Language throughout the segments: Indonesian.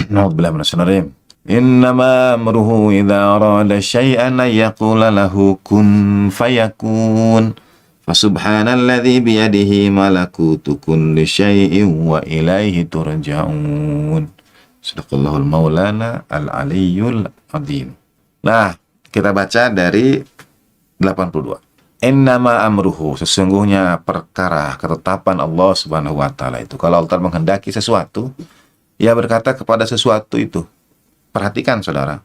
Na'udzubillah minasyaitonir rajim. Innama amruhu idza arada syai'an an yaqula lahu kun fayakun. Fasubhanalladzi biyadihi malakutu kulli syai'in wa ilaihi turja'un. Sadaqallahul maulana al-aliyyul azim. Nah, kita baca dari 82. Innama amruhu, sesungguhnya perkara ketetapan Allah Subhanahu wa taala itu, kalau Allah menghendaki sesuatu, Ia berkata kepada sesuatu itu. Perhatikan saudara,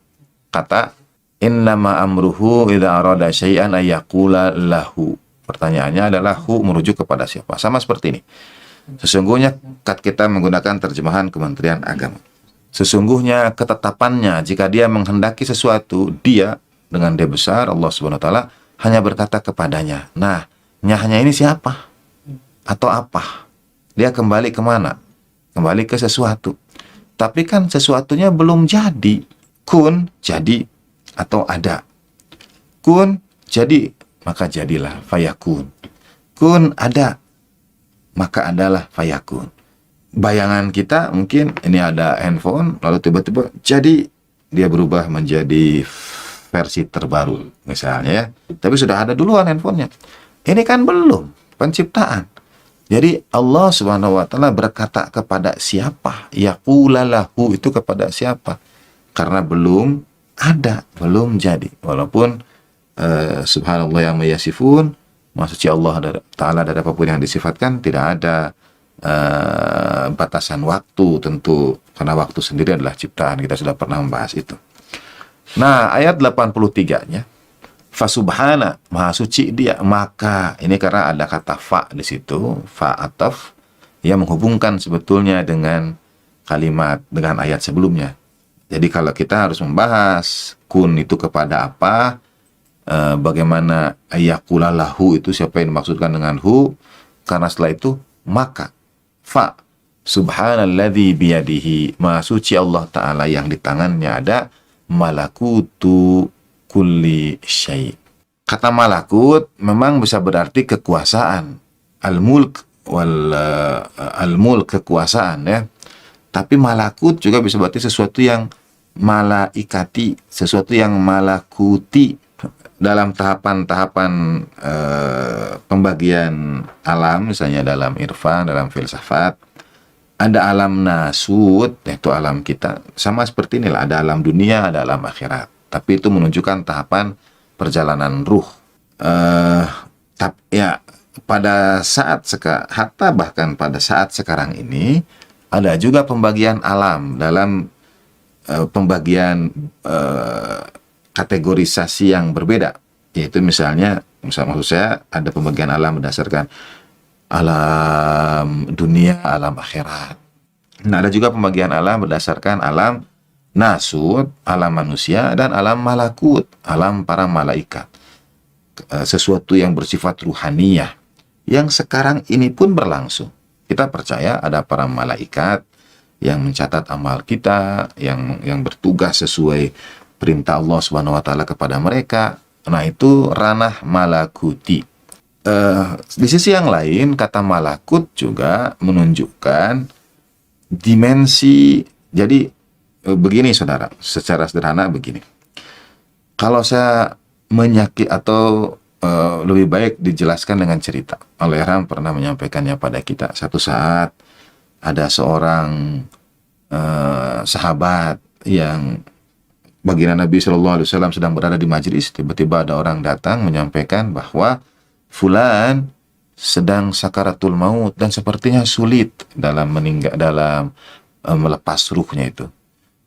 kata innama amruhu idza arada syai'an ay yaqula lahu. Pertanyaannya adalah hu merujuk kepada siapa? Sama seperti ini. Sesungguhnya kita menggunakan terjemahan Kementerian Agama. Sesungguhnya ketetapannya jika dia menghendaki sesuatu, dia dengan dia besar Allah Subhanahu wa taala hanya berkata kepadanya. Nah, nyahnya ini siapa? Atau apa? Dia kembali kemana? Kembali ke sesuatu. Tapi kan sesuatunya belum jadi. Kun, jadi, atau ada. Kun, jadi, maka jadilah, fayakun. Kun, ada, maka adalah fayakun. Bayangan kita mungkin ini ada handphone, lalu tiba-tiba jadi, dia berubah menjadi versi terbaru, misalnya ya. Tapi sudah ada duluan handphonenya. Ini kan belum, penciptaan. Jadi Allah Subhanahu wa taala berkata kepada siapa? Yaqulalahu itu kepada siapa? Karena belum ada, belum jadi. Walaupun subhanallah yang yasifun, maha suci Allah taala dari apapun yang disifatkan, tidak ada batasan waktu tentu, karena waktu sendiri adalah ciptaan. Kita sudah pernah membahas itu. Nah, ayat 83-nya, Fasubhana, maha suci dia, maka ini karena ada kata fa di situ, fa ataf, yang menghubungkan sebetulnya dengan kalimat, dengan ayat sebelumnya. Jadi kalau kita harus membahas kun itu kepada apa, bagaimana ayakulalahu itu siapa yang dimaksudkan dengan hu, karena setelah itu maka fa subhanalladzi biyadihi, maha suci Allah Ta'ala yang di tangannya ada malakutu kulli syai'. Kata malakut memang bisa berarti kekuasaan, al-mulk al-mulk kekuasaan ya. Tapi malakut juga bisa berarti sesuatu yang malaikati, sesuatu yang malakuti. Dalam tahapan-tahapan pembagian alam, misalnya dalam irfan, dalam filsafat, ada alam nasut, yaitu alam kita, sama seperti inilah, ada alam dunia, ada alam akhirat. Tapi itu menunjukkan tahapan perjalanan ruh. Ya, pada saat hatta bahkan pada saat sekarang ini ada juga pembagian alam dalam pembagian kategorisasi yang berbeda. Yaitu misalnya maksud saya ada pembagian alam berdasarkan alam dunia, alam akhirat. Nah, ada juga pembagian alam berdasarkan alam nasut, alam manusia, dan alam malakut, alam para malaikat. Sesuatu yang bersifat ruhaniyah, yang sekarang ini pun berlangsung. Kita percaya ada para malaikat yang mencatat amal kita, yang bertugas sesuai perintah Allah Subhanahu wa taala kepada mereka. Nah, itu ranah malakuti. Di sisi yang lain, kata malakut juga menunjukkan dimensi. Jadi begini saudara, secara sederhana begini. Kalau saya menyakiti atau lebih baik dijelaskan dengan cerita. Al-Ihram pernah menyampaikannya pada kita. Satu saat ada seorang sahabat yang baginda Nabi Shallallahu Alaihi Wasallam sedang berada di majelis, tiba-tiba ada orang datang menyampaikan bahwa fulan sedang sakaratul maut dan sepertinya sulit dalam melepas ruhnya itu.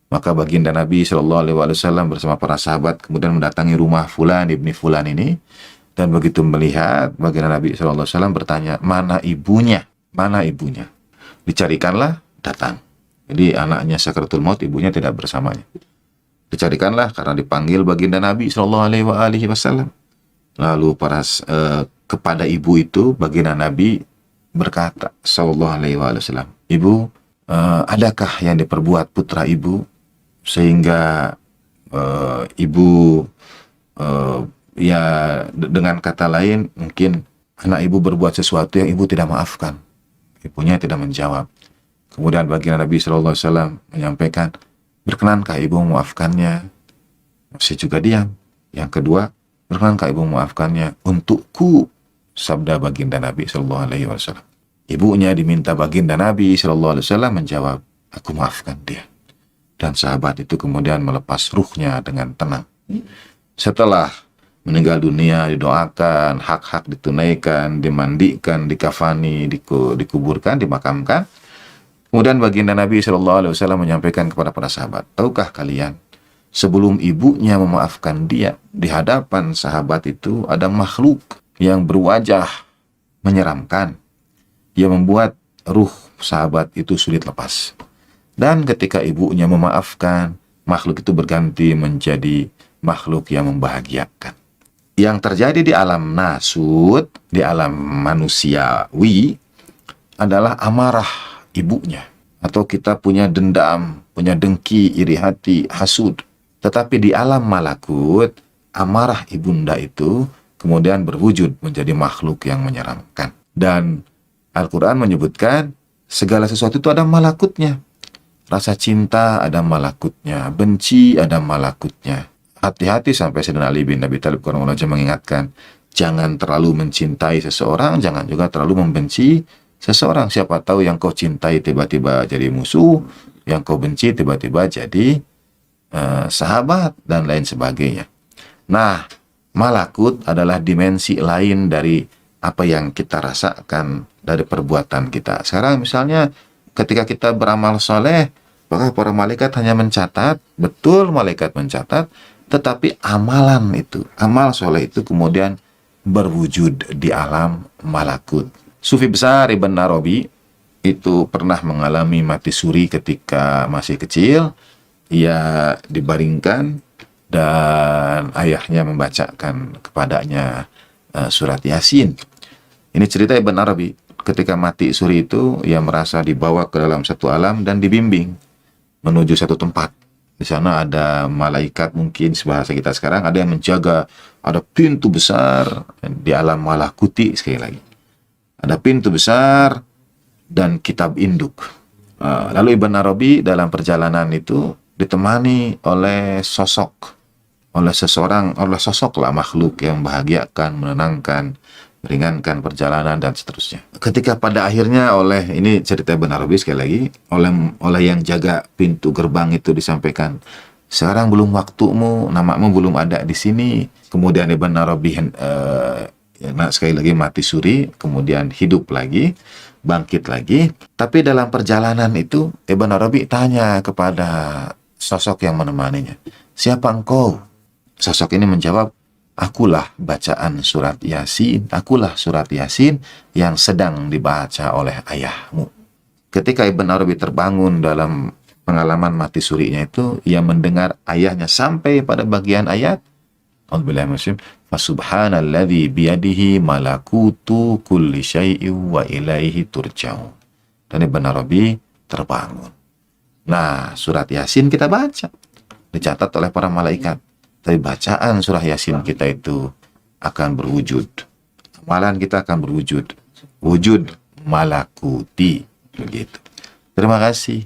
Maka baginda Nabi Shallallahu Alaihi Wasallam bersama para sahabat kemudian mendatangi rumah fulan ibni fulan ini, dan begitu melihat baginda Nabi Shallallahu Alaihi Wasallam bertanya, mana ibunya? Mana ibunya? Dicarikanlah, datang. Jadi anaknya sakaratul maut, ibunya tidak bersamanya. Dicarikanlah karena dipanggil baginda Nabi Shallallahu Alaihi Wasallam. Lalu kepada ibu itu baginda Nabi berkata Shallallahu Alaihi Wasallam, ibu, adakah yang diperbuat putra ibu sehingga ibu ya dengan kata lain mungkin anak ibu berbuat sesuatu yang ibu tidak maafkan? Ibunya tidak menjawab. Kemudian baginda Nabi SAW menyampaikan, berkenankah ibu memaafkannya? Masih juga diam. Yang kedua, berkenankah ibu memaafkannya untukku? Sabda baginda Nabi SAW. Ibunya diminta baginda Nabi SAW menjawab, aku maafkan dia. Dan sahabat itu kemudian melepas ruhnya dengan tenang. Setelah meninggal dunia, didoakan, hak-hak ditunaikan, dimandikan, dikafani, dikuburkan, dimakamkan. Kemudian baginda Nabi SAW menyampaikan kepada para sahabat, tahukah kalian, sebelum ibunya memaafkan dia, di hadapan sahabat itu ada makhluk yang berwajah menyeramkan, yang membuat ruh sahabat itu sulit lepas. Dan ketika ibunya memaafkan, makhluk itu berganti menjadi makhluk yang membahagiakan. Yang terjadi di alam nasut, di alam manusiawi, adalah amarah ibunya. Atau kita punya dendam, punya dengki, iri hati, hasud. Tetapi di alam malakut, amarah ibunda itu kemudian berwujud menjadi makhluk yang menyeramkan. Dan Al-Quran menyebutkan segala sesuatu itu ada malakutnya. Rasa cinta ada malakutnya, benci ada malakutnya. Hati-hati, sampai Sayyidina Ali bin Abi Thalib Qur'anullah mengingatkan, jangan terlalu mencintai seseorang, jangan juga terlalu membenci seseorang. Siapa tahu yang kau cintai tiba-tiba jadi musuh, yang kau benci tiba-tiba jadi sahabat, dan lain sebagainya. Nah, malakut adalah dimensi lain dari apa yang kita rasakan dari perbuatan kita. Sekarang misalnya ketika kita beramal soleh, maka para malaikat hanya mencatat, betul malaikat mencatat, tetapi amalan itu, amal soleh itu kemudian berwujud di alam malakut. Sufi besar Ibn Arabi itu pernah mengalami mati suri ketika masih kecil. Ia dibaringkan dan ayahnya membacakan kepadanya surat Yasin. Ini cerita Ibn Arabi. Ketika mati suri itu, ia merasa dibawa ke dalam satu alam dan dibimbing menuju satu tempat. Di sana ada malaikat, mungkin sebahasa kita sekarang, ada yang menjaga, ada pintu besar di alam malakuti. Sekali lagi, ada pintu besar dan kitab induk. Lalu Ibn Arabi dalam perjalanan itu ditemani oleh sosok lah, makhluk yang membahagiakan, menenangkan, meringankan perjalanan, dan seterusnya. Ketika pada akhirnya ini cerita Ibn Arabi sekali lagi, oleh yang jaga pintu gerbang itu disampaikan, sekarang belum waktumu, namamu belum ada di sini. Kemudian Ibn Arabi sekali lagi mati suri, kemudian hidup lagi, bangkit lagi. Tapi dalam perjalanan itu Ibn Arabi tanya kepada sosok yang menemaninya, siapa engkau? Sosok ini menjawab, akulah bacaan surat Yasin, akulah surat Yasin yang sedang dibaca oleh ayahmu. Ketika Ibn Arabi terbangun dalam pengalaman mati surinya itu, ia mendengar ayahnya sampai pada bagian ayat, Fasubhanalladzi biyadihi malakutu kulli syai'in wa ilaihi turja'un. Dan Ibn Arabi terbangun. Nah, surat Yasin kita baca, dicatat oleh para malaikat. Tapi bacaan surah Yasin kita itu akan berwujud. Amalan kita akan berwujud. Wujud malakuti. Begitu. Terima kasih.